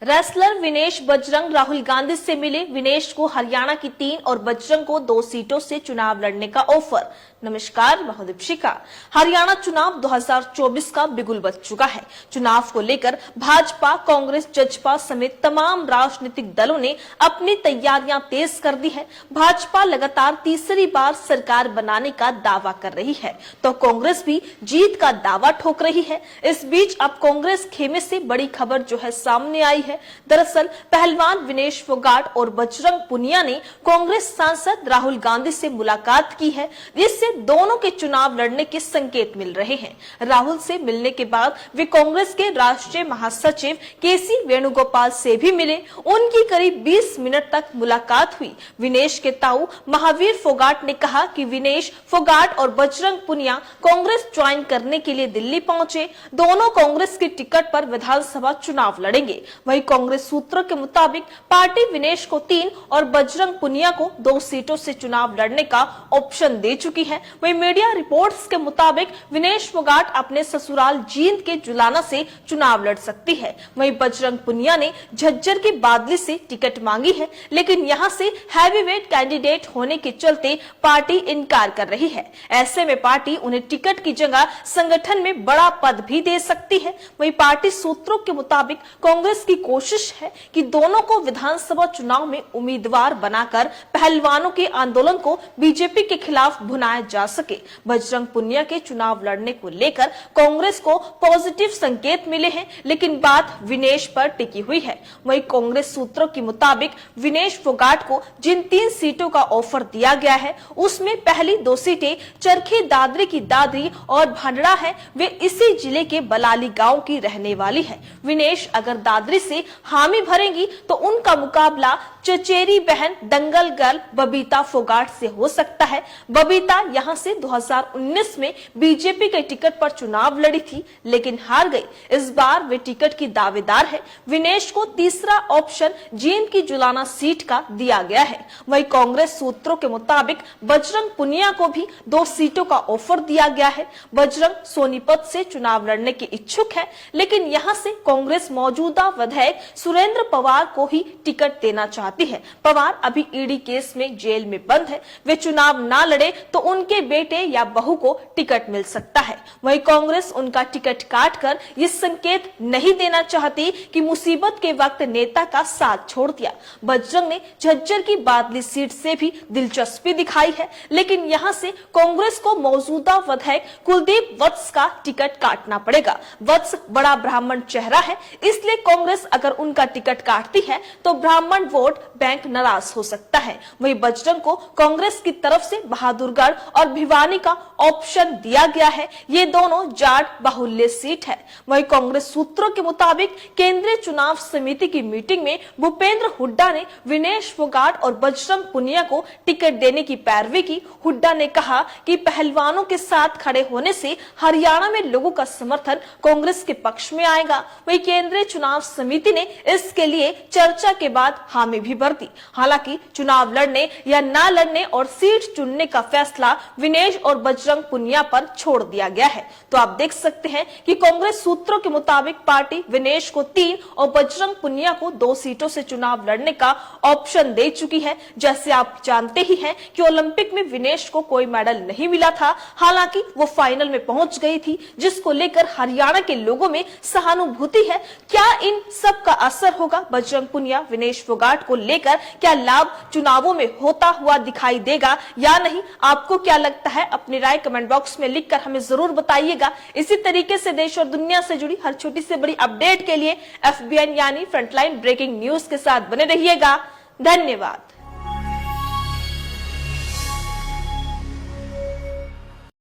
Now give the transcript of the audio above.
Wrestler Vinesh Bajrang Rahul Gandhi से मिले। विनेश को हरियाणा की 3 और बजरंग को 2 सीटों से चुनाव लड़ने का ऑफर। नमस्कार, मैं हूं दीपिका। हरियाणा चुनाव 2024 का बिगुल बज चुका है। चुनाव को लेकर भाजपा, कांग्रेस, जजपा समेत तमाम राजनीतिक दलों ने अपनी तैयारियां तेज कर दी है। भाजपा लगातार तीसरी बार सरकार बनाने का दावा कर रही है, तो कांग्रेस भी जीत का दावा ठोक रही है। इस बीच अब कांग्रेस खेमे से बड़ी खबर जो है सामने आई है। दरअसल पहलवान विनेश फोगाट और बजरंग पुनिया ने कांग्रेस सांसद राहुल गांधी से मुलाकात की है, जिससे दोनों के चुनाव लड़ने के संकेत मिल रहे हैं। राहुल से मिलने के बाद वे कांग्रेस के राष्ट्रीय महासचिव केसी वेणुगोपाल से भी मिले। उनकी करीब 20 मिनट तक मुलाकात हुई। विनेश के ताऊ महावीर फोगाट ने कहा कि विनेश फोगाट और बजरंग पुनिया कांग्रेस ज्वाइन करने के लिए दिल्ली पहुंचे। दोनों कांग्रेस की टिकट पर विधानसभा चुनाव लड़ेंगे। वहीं कांग्रेस सूत्रों के मुताबिक पार्टी विनेश को 3 और बजरंग पुनिया को 2 सीटों से चुनाव लड़ने का ऑप्शन दे चुकी है। वहीं मीडिया रिपोर्ट्स के मुताबिक विनेश फोगाट अपने ससुराल जींद के जुलाना से चुनाव लड़ सकती है। वहीं बजरंग पुनिया ने झज्जर की बादली से टिकट मांगी है, लेकिन यहां से हैवीवेट कैंडिडेट होने के चलते पार्टी इनकार कर रही है। ऐसे में पार्टी उन्हें टिकट की जगह संगठन में बड़ा पद भी दे सकती है। वहीं पार्टी सूत्रों के मुताबिक कांग्रेस की कोशिश है कि दोनों को विधानसभा चुनाव में उम्मीदवार बनाकर पहलवानों के आंदोलन को बीजेपी के खिलाफ भुनाया जा सके। बजरंग पुनिया के चुनाव लड़ने को लेकर कांग्रेस को पॉजिटिव संकेत मिले हैं, लेकिन बात विनेश पर टिकी हुई है। वहीं कांग्रेस सूत्रों के मुताबिक विनेश फोगाट को जिन 3 सीटों का ऑफर दिया गया है, उसमें पहली 2 सीटें चरखी दादरी की दादरी और भांडड़ा है। वे इसी जिले के बलाली गांव की रहने वाली है। विनेश अगर दादरी से हामी भरेंगी तो उनका मुकाबला चचेरी बहन दंगल गर्ल बबीता फोगाट से हो सकता है। बबीता यहां से 2019 में बीजेपी के टिकट पर चुनाव लड़ी थी, लेकिन हार गई। इस बार वे टिकट की दावेदार है। विनेश को तीसरा ऑप्शन जींद की जुलाना सीट का दिया गया है। वहीं कांग्रेस सूत्रों के मुताबिक बजरंग पुनिया को भी 2 सीटों का ऑफर दिया गया है। बजरंग सोनीपत से चुनाव लड़ने के इच्छुक है, लेकिन यहां से कांग्रेस मौजूदा विधायक सुरेंद्र पवार को ही टिकट देना चाहती है। पवार अभी ईडी केस में जेल में बंद है। वे चुनाव ना लड़े तो उनके बेटे या बहू को टिकट मिल सकता है। वहीं कांग्रेस उनका टिकट काटकर ये संकेत नहीं देना चाहती कि मुसीबत के वक्त नेता का साथ छोड़ दिया। बजरंग ने झज्जर की बादली सीट से भी दिलचस्पी दिखाई है, लेकिन यहां से कांग्रेस को मौजूदा विधायक कुलदीप वत्स का टिकट काटना पड़ेगा। वत्स बड़ा ब्राह्मण चेहरा है, इसलिए कांग्रेस अगर उनका टिकट काटती है तो ब्राह्मण वोट बैंक नाराज हो सकता है। वहीं बजरंग को कांग्रेस की तरफ से बहादुरगढ़ और भिवानी का ऑप्शन दिया गया है। ये दोनों जाट बाहुल्य सीट है। वहीं कांग्रेस सूत्रों के मुताबिक केंद्रीय चुनाव समिति की मीटिंग में भूपेंद्र हुड्डा ने विनेश फोगाट और बजरंग पुनिया को टिकट देने की पैरवी की। हुड्डा ने कहा कि पहलवानों के साथ खड़े होने से हरियाणा में लोगों का समर्थन कांग्रेस के पक्ष में आएगा। वहीं केंद्रीय चुनाव समिति ने इसके लिए चर्चा के बाद हामी भी भर दी। हालांकि चुनाव लड़ने या ना लड़ने और सीट चुनने का फैसला विनेश और बजरंग पुनिया पर छोड़ दिया गया है। तो आप देख सकते हैं कि कांग्रेस सूत्रों के मुताबिक पार्टी विनेश को 3 और बजरंग पुनिया को 2 सीटों से चुनाव लड़ने का ऑप्शन दे चुकी है। जैसे आप जानते ही हैं कि ओलंपिक में विनेश को कोई मेडल नहीं मिला था, हालांकि वो फाइनल में पहुंच गई थी, जिसको लेकर हरियाणा के लोगों में सहानुभूति है। क्या इन सब का असर होगा बजरंग पुनिया विनेश फोगाट को लेकर? क्या लाभ चुनावों में होता हुआ दिखाई देगा या नहीं? आपको क्या लगता है? अपनी राय कमेंट बॉक्स में लिखकर हमें जरूर बताइएगा। इसी तरीके से देश और दुनिया से जुड़ी हर छोटी से बड़ी अपडेट के लिए FBN यानी फ्रंटलाइन ब्रेकिंग न्यूज के साथ बने रहिएगा। धन्यवाद।